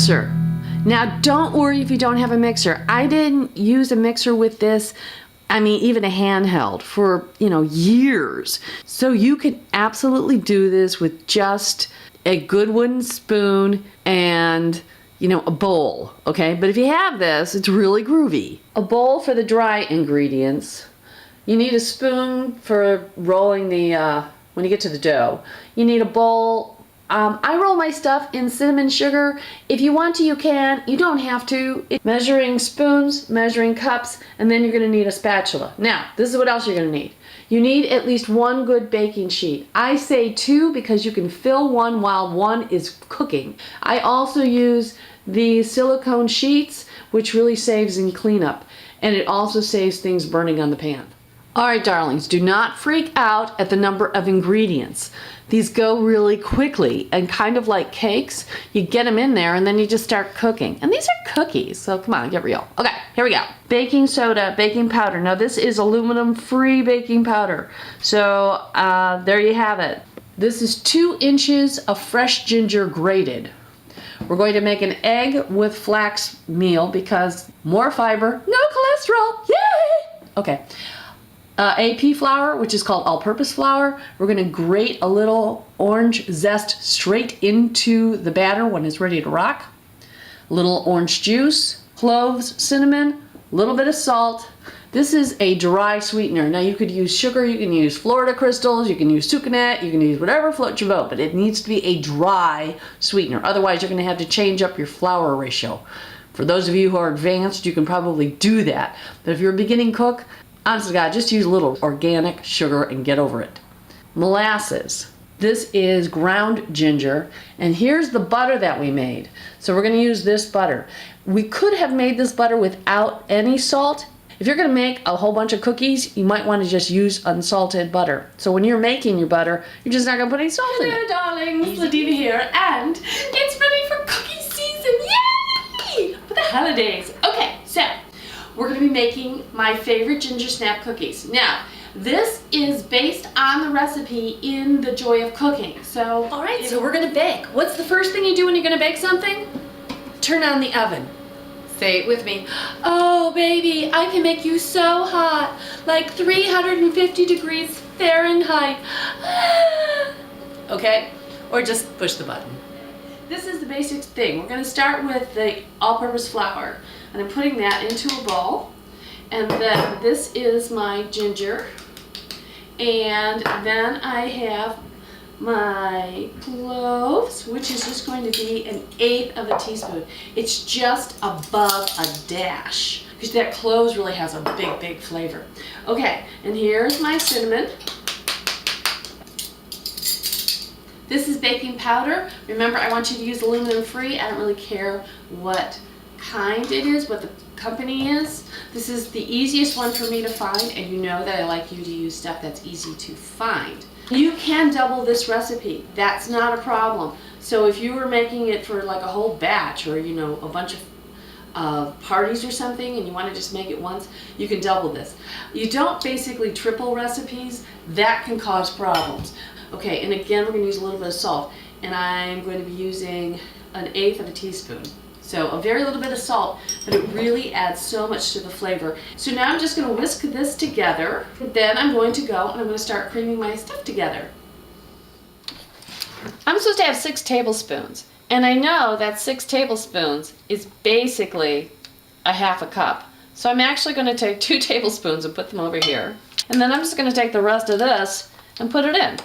mixer. Now don't worry if you don't have a mixer. I didn't use a mixer with this, I mean even a handheld, for years. So you can absolutely do this with just a good wooden spoon and a bowl, okay? But if you have this, it's really groovy. A bowl for the dry ingredients. You need a spoon for rolling the, when you get to the dough. You need a bowl. I roll my stuff in cinnamon sugar. If you want to, you can. You don't have to. Measuring spoons, measuring cups, and then you're gonna need a spatula. Now, this is what else you're gonna need. You need at least one good baking sheet. I say 2 because you can fill one while one is cooking. I also use the silicone sheets, which really saves in cleanup, and it also saves things burning on the pan. All right, darlings, do not freak out at the number of ingredients. These go really quickly, and kind of like cakes, you get them in there and then you just start cooking. And these are cookies, so come on, get real. Okay, here we go. Baking soda, baking powder. Now this is aluminum-free baking powder. So there you have it. This is 2 inches of fresh ginger grated. We're going to make an egg with flax meal because more fiber, no cholesterol, yay! Okay. AP flour, which is called all-purpose flour. We're going to grate a little orange zest straight into the batter when it's ready to rock. A little orange juice, cloves, cinnamon, a little bit of salt. This is a dry sweetener. Now you could use sugar, you can use Florida crystals, you can use sucanat, you can use whatever floats your boat, but it needs to be a dry sweetener. Otherwise you're going to have to change up your flour ratio. For those of you who are advanced, you can probably do that. But if you're a beginning cook, honest to God, just use a little organic sugar and get over it. Molasses. This is ground ginger, and here's the butter that we made. So we're going to use this butter. We could have made this butter without any salt. If you're going to make a whole bunch of cookies, you might want to just use unsalted butter. So when you're making your butter, you're just not going to put any salt in it. Hello, darlings. LaDiva here, and it's ready for cookie season. Yay! For the holidays. Okay, so we're going to be making my favorite ginger snap cookies. Now, this is based on the recipe in The Joy of Cooking. So, all right, so we're going to bake. What's the first thing you do when you're going to bake something? Turn on the oven. Say it with me. Oh, baby, I can make you so hot, like 350 degrees Fahrenheit. Okay? Or just push the button. This is the basic thing. We're going to start with the all-purpose flour. And I'm putting that into a bowl. And then this is my ginger. And then I have my cloves, which is just going to be 1/8 of a teaspoon. It's just above a dash, because that cloves really has a big, big flavor. Okay, and here's my cinnamon. This is baking powder. Remember, I want you to use aluminum free. I don't really care what kind it is, what the company is. This is the easiest one for me to find, and you know that I like you to use stuff that's easy to find. You can double this recipe. That's not a problem. So if you were making it for like a whole batch, or a bunch of parties or something, and you want to just make it once, you can double this. You don't basically triple recipes. That can cause problems. Okay, and again, we're going to use a little bit of salt, and I'm going to be using 1/8 of a teaspoon. So a very little bit of salt, but it really adds so much to the flavor. So now I'm just going to whisk this together. Then I'm going to go and I'm going to start creaming my stuff together. I'm supposed to have 6 tablespoons. And I know that 6 tablespoons is basically a 1/2 cup. So I'm actually going to take 2 tablespoons and put them over here. And then I'm just going to take the rest of this and put it in.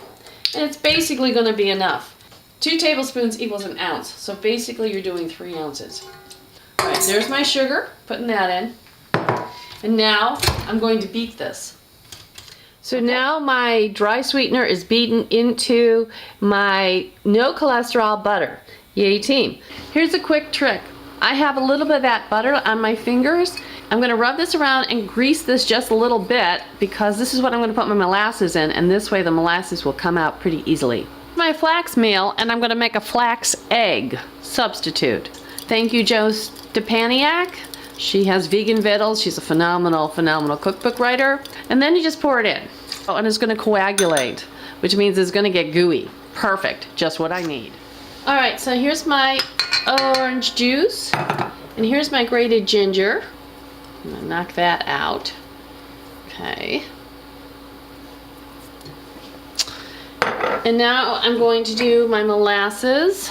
And it's basically going to be enough. 2 tablespoons equals 1 ounce, so basically you're doing 3 ounces. All right, there's my sugar, putting that in. And now I'm going to beat this. So now my dry sweetener is beaten into my no cholesterol butter. Yay team. Here's a quick trick. I have a little bit of that butter on my fingers. I'm going to rub this around and grease this just a little bit, because this is what I'm going to put my molasses in, and this way the molasses will come out pretty easily. My flax meal, and I'm going to make a flax egg substitute. Thank you, Jo Stepaniak. She has vegan vittles. She's a phenomenal cookbook writer. And then you just pour it in. Oh, and it's going to coagulate, which means it's going to get gooey. Perfect, just what I need. All right, so here's my orange juice. And here's my grated ginger. I'm gonna knock that out. Okay. And now I'm going to do my molasses,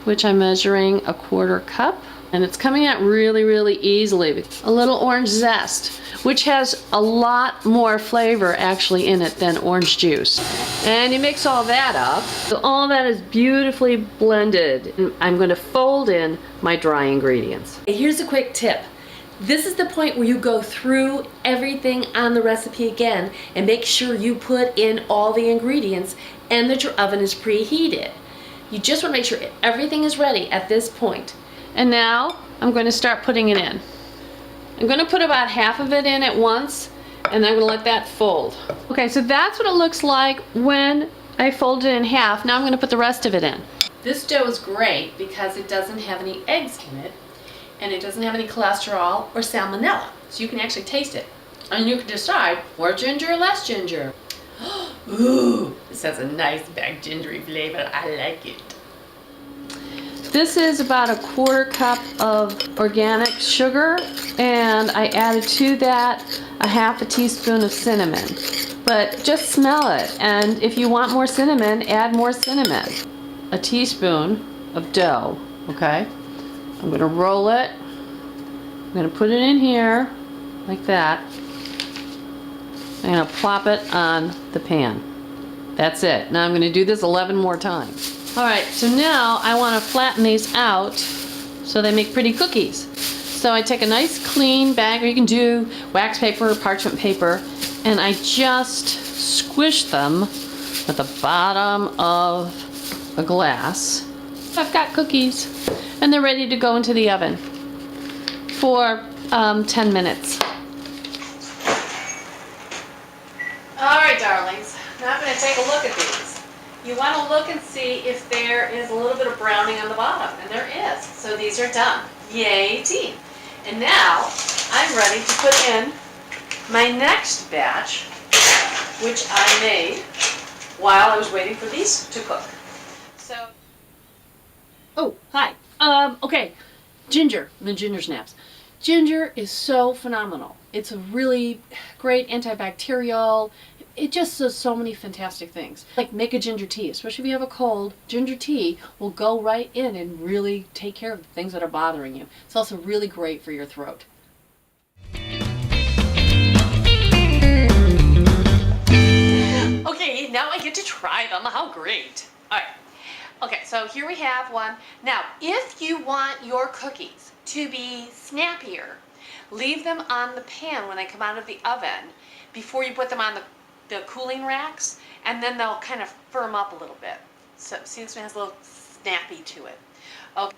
which I'm measuring 1/4 cup. And it's coming out really, really easily. A little orange zest, which has a lot more flavor actually in it than orange juice. And you mix all that up. So all that is beautifully blended. And I'm going to fold in my dry ingredients. Here's a quick tip. This is the point where you go through everything on the recipe again and make sure you put in all the ingredients and that your oven is preheated. You just want to make sure everything is ready at this point. And now I'm going to start putting it in. I'm going to put about half of it in at once, and I'm going to let that fold. Okay, so that's what it looks like when I fold it in half. Now I'm going to put the rest of it in. This dough is great because it doesn't have any eggs in it, and it doesn't have any cholesterol or salmonella. So you can actually taste it. And you can decide more ginger or less ginger. Ooh, this has a nice back gingery flavor. I like it. This is about 1/4 cup of organic sugar, and I added to that 1/2 teaspoon of cinnamon. But just smell it, and if you want more cinnamon, add more cinnamon. A teaspoon of dough, okay? I'm gonna roll it. I'm gonna put it in here, like that. I'm gonna plop it on the pan. That's it. Now I'm gonna do this 11 more times. All right, so now I want to flatten these out so they make pretty cookies. So I take a nice clean bag, or you can do wax paper or parchment paper, and I just squish them at the bottom of a glass. I've got cookies, and they're ready to go into the oven for 10 minutes. All right, darlings, now I'm going to take a look at these. You want to look and see if there is a little bit of browning on the bottom, and there is. So these are done. Yay, team. And now I'm ready to put in my next batch, which I made while I was waiting for these to cook. So, oh, hi. Okay, ginger, the ginger snaps. Ginger is so phenomenal. It's a really great antibacterial. It just does so many fantastic things. Like make a ginger tea, especially if you have a cold. Ginger tea will go right in and really take care of the things that are bothering you. It's also really great for your throat. Okay, now I get to try them. How great. All right. Okay, so here we have one. Now, if you want your cookies to be snappier, leave them on the pan when they come out of the oven before you put them on the cooling racks, and then they'll kind of firm up a little bit. So see, this one has a little snappy to it. Okay.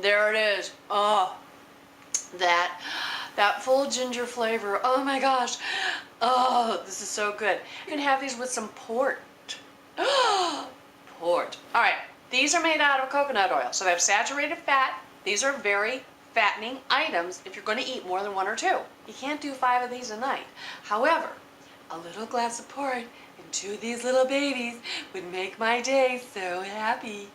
There it is. Oh, that full ginger flavor. Oh my gosh. Oh, this is so good. You can have these with some port. Port. All right, these are made out of coconut oil, so they have saturated fat. These are very fattening items if you're going to eat more than 1 or 2. You can't do 5 of these a night. However, a little glass of port and 2 of these little babies would make my day so happy.